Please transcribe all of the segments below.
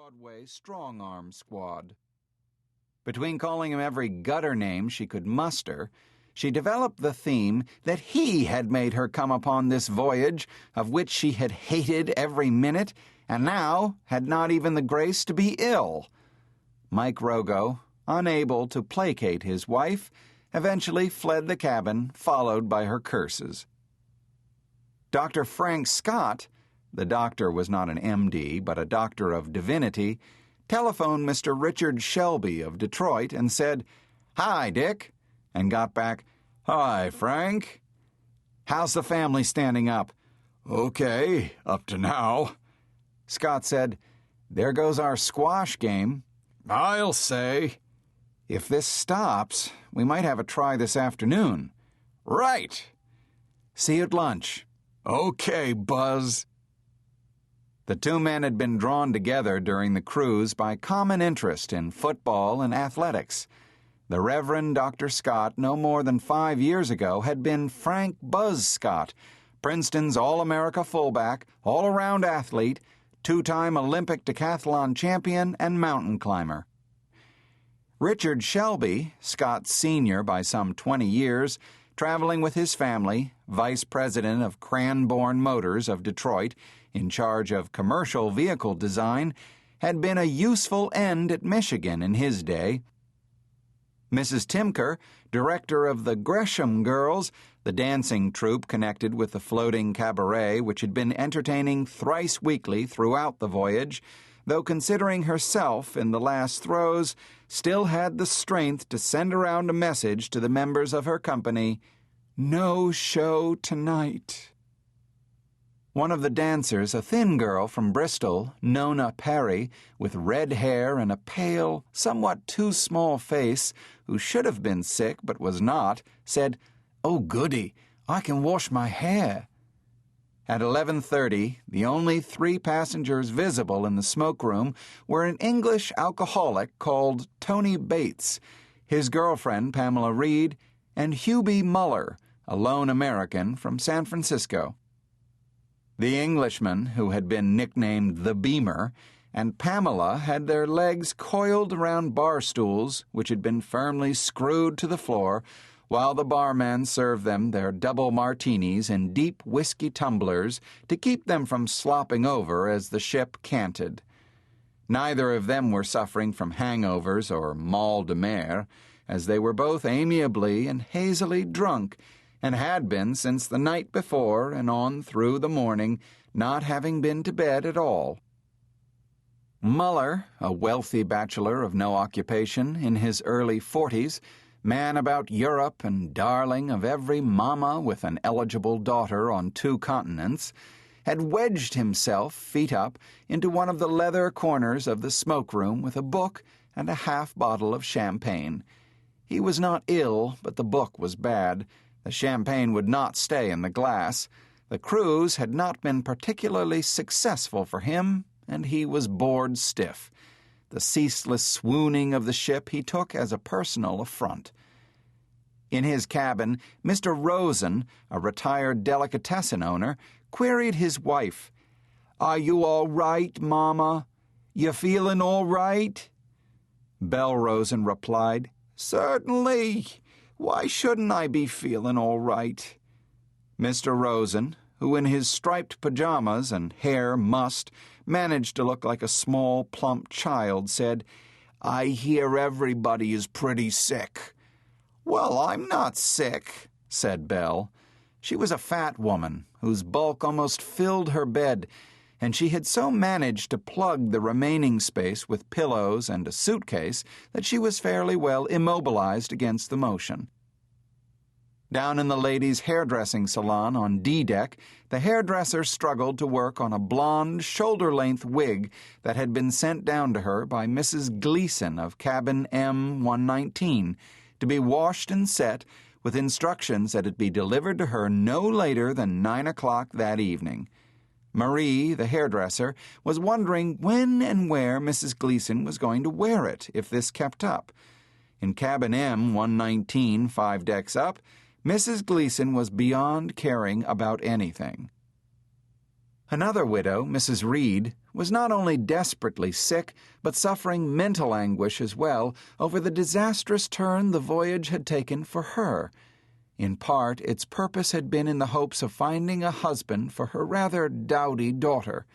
Broadway strong-arm squad. Between calling him every gutter name she could muster, she developed the theme that he had made her come upon this voyage of which she had hated every minute, and now had not even the grace to be ill. Mike Rogo, unable to placate his wife, eventually fled the cabin, followed by her curses. Dr. Frank Scott, the doctor was not an M.D., but a doctor of divinity, telephoned Mr. Richard Shelby of Detroit and said, "Hi, Dick," and got back, "Hi, Frank. How's the family standing up?" "Okay, up to now." Scott said, "There goes our squash game." "I'll say." "If this stops, we might have a try this afternoon." "Right." "See you at lunch." "Okay, Buzz." The two men had been drawn together during the cruise by common interest in football and athletics. The Reverend Dr. Scott, no more than 5 years ago, had been Frank Buzz Scott, Princeton's All-America fullback, all-around athlete, two-time Olympic decathlon champion, and mountain climber. Richard Shelby, Scott's senior by some 20 years, traveling with his family, vice president of Cranbourne Motors of Detroit, in charge of commercial vehicle design, had been a useful end at Michigan in his day. Mrs. Timker, director of the Gresham Girls, the dancing troupe connected with the floating cabaret which had been entertaining thrice weekly throughout the voyage, though considering herself in the last throes, still had the strength to send around a message to the members of her company, "No show tonight." One of the dancers, a thin girl from Bristol, Nona Perry, with red hair and a pale, somewhat too small face, who should have been sick but was not, said, "Oh, goody, I can wash my hair." At 11:30, the only 3 passengers visible in the smoke-room were an English alcoholic called Tony Bates, his girlfriend Pamela Reed, and Hubie Muller, a lone American from San Francisco. The Englishman, who had been nicknamed the Beamer, and Pamela had their legs coiled around bar stools which had been firmly screwed to the floor, while the barman served them their double martinis in deep whiskey tumblers to keep them from slopping over as the ship canted. Neither of them were suffering from hangovers or mal de mer, as they were both amiably and hazily drunk, and had been since the night before and on through the morning, not having been to bed at all. Muller, a wealthy bachelor of no occupation, in his early 40s, man about Europe and darling of every mamma with an eligible daughter on 2 continents, had wedged himself, feet up, into one of the leather corners of the smoke-room with a book and a half-bottle of champagne. He was not ill, but the book was bad. The champagne would not stay in the glass. The cruise had not been particularly successful for him, and he was bored stiff. The ceaseless swooning of the ship he took as a personal affront. In his cabin, Mr. Rosen, a retired delicatessen owner, queried his wife, "Are you all right, Mama? You feeling all right?" Belle Rosen replied, "Certainly. Why shouldn't I be feeling all right?" Mr. Rosen, who in his striped pajamas and hair mussed managed to look like a small, plump child, said, "I hear everybody is pretty sick." "Well, I'm not sick," said Belle. She was a fat woman, whose bulk almost filled her bed, and she had so managed to plug the remaining space with pillows and a suitcase that she was fairly well immobilized against the motion. Down in the ladies' hairdressing salon on D-deck, the hairdresser struggled to work on a blonde, shoulder-length wig that had been sent down to her by Mrs. Gleason of cabin M119 to be washed and set, with instructions that it be delivered to her no later than 9 o'clock that evening. Marie, the hairdresser, was wondering when and where Mrs. Gleason was going to wear it if this kept up. In cabin M119, 5 decks up, Mrs. Gleason was beyond caring about anything. Another widow, Mrs. Reed, was not only desperately sick, but suffering mental anguish as well over the disastrous turn the voyage had taken for her. In part, its purpose had been in the hopes of finding a husband for her rather dowdy daughter.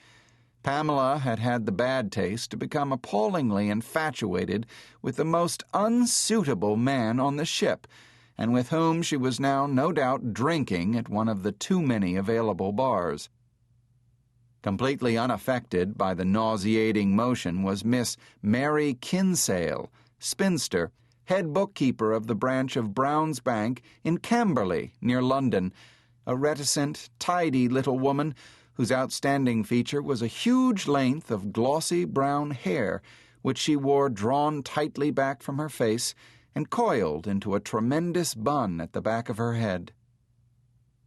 Pamela had had the bad taste to become appallingly infatuated with the most unsuitable man on the ship, and with whom she was now no doubt drinking at one of the too many available bars. Completely unaffected by the nauseating motion was Miss Mary Kinsale, spinster, head bookkeeper of the branch of Brown's Bank in Camberley, near London, a reticent, tidy little woman whose outstanding feature was a huge length of glossy brown hair, which she wore drawn tightly back from her face and coiled into a tremendous bun at the back of her head.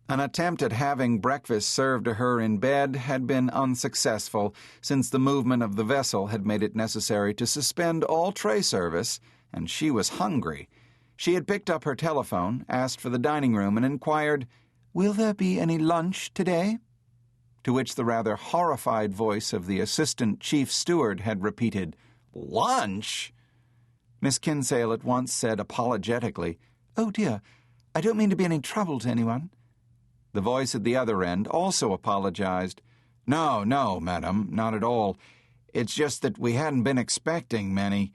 An attempt at having breakfast served to her in bed had been unsuccessful, since the movement of the vessel had made it necessary to suspend all tray service, and she was hungry. She had picked up her telephone, asked for the dining room, and inquired, "Will there be any lunch today?" To which the rather horrified voice of the assistant chief steward had repeated, "Lunch?" Miss Kinsale at once said apologetically, "Oh dear, I don't mean to be any trouble to anyone." The voice at the other end also apologized. "No, madam, not at all. It's just that we hadn't been expecting many.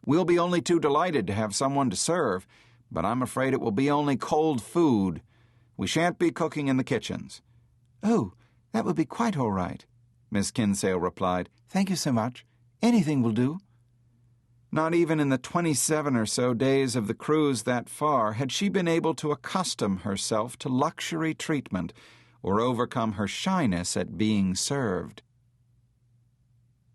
We'll be only too delighted to have someone to serve, but I'm afraid it will be only cold food. We shan't be cooking in the kitchens." "Oh, that will be quite all right," Miss Kinsale replied. "Thank you so much. Anything will do." Not even in the 27 or so days of the cruise that far had she been able to accustom herself to luxury treatment or overcome her shyness at being served.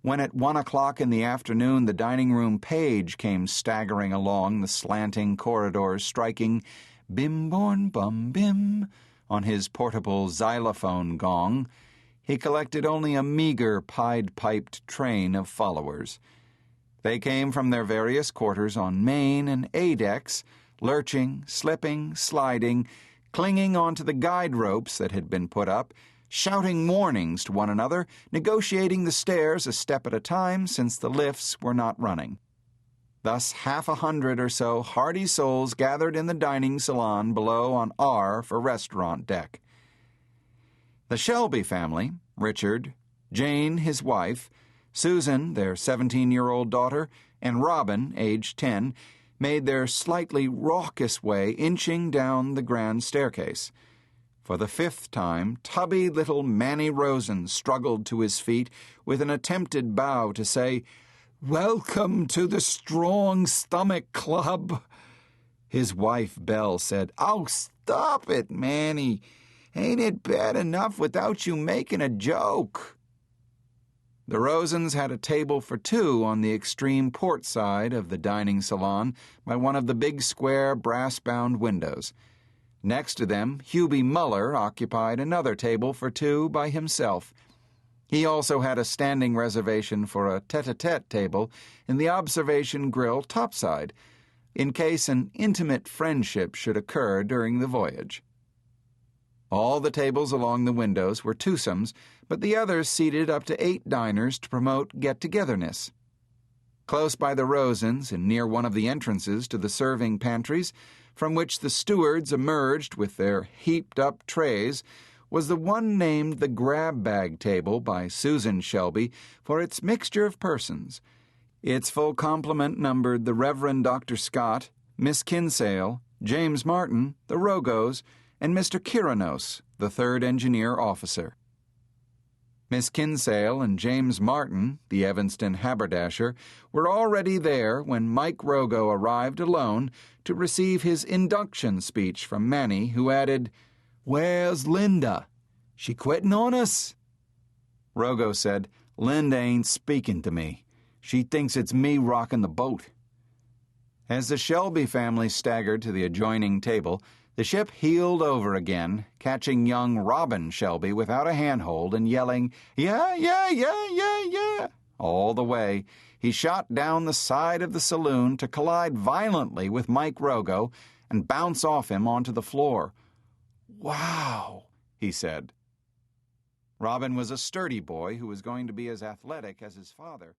When at 1 o'clock in the afternoon the dining-room page came staggering along the slanting corridors, striking bim-born-bum-bim on his portable xylophone gong, he collected only a meager pied-piped train of followers. They came from their various quarters on main and A decks, lurching, slipping, sliding, clinging onto the guide ropes that had been put up, shouting warnings to one another, negotiating the stairs a step at a time since the lifts were not running. Thus 100 or so hardy souls gathered in the dining salon below on R for restaurant deck. The Shelby family, Richard, Jane, his wife, Susan, their 17-year-old daughter, and Robin, aged 10, made their slightly raucous way inching down the grand staircase. For the 5th time, tubby little Manny Rosen struggled to his feet with an attempted bow to say, "Welcome to the Strong Stomach Club." His wife, Belle, said, "Oh, stop it, Manny. Ain't it bad enough without you making a joke?" The Rosens had a table for two on the extreme port side of the dining salon by one of the big square brass-bound windows. Next to them, Hubie Muller occupied another table for two by himself. He also had a standing reservation for a tete-a-tete table in the observation grill topside, in case an intimate friendship should occur during the voyage. All the tables along the windows were twosomes, but the others seated up to 8 diners to promote get-togetherness. Close by the Rosens and near one of the entrances to the serving pantries, from which the stewards emerged with their heaped-up trays, was the one named the grab-bag table by Susan Shelby for its mixture of persons. Its full complement numbered the Reverend Dr. Scott, Miss Kinsale, James Martin, the Rogos, and Mr. Kyranos, the 3rd engineer officer. Miss Kinsale and James Martin, the Evanston haberdasher, were already there when Mike Rogo arrived alone to receive his induction speech from Manny, who added, "Where's Linda? She quitting on us?" Rogo said, "Linda ain't speaking to me. She thinks it's me rocking the boat." As the Shelby family staggered to the adjoining table, the ship heeled over again, catching young Robin Shelby without a handhold and yelling, "Yeah, yeah, yeah, yeah, yeah." All the way, he shot down the side of the saloon to collide violently with Mike Rogo and bounce off him onto the floor. "Wow," he said. Robin was a sturdy boy who was going to be as athletic as his father.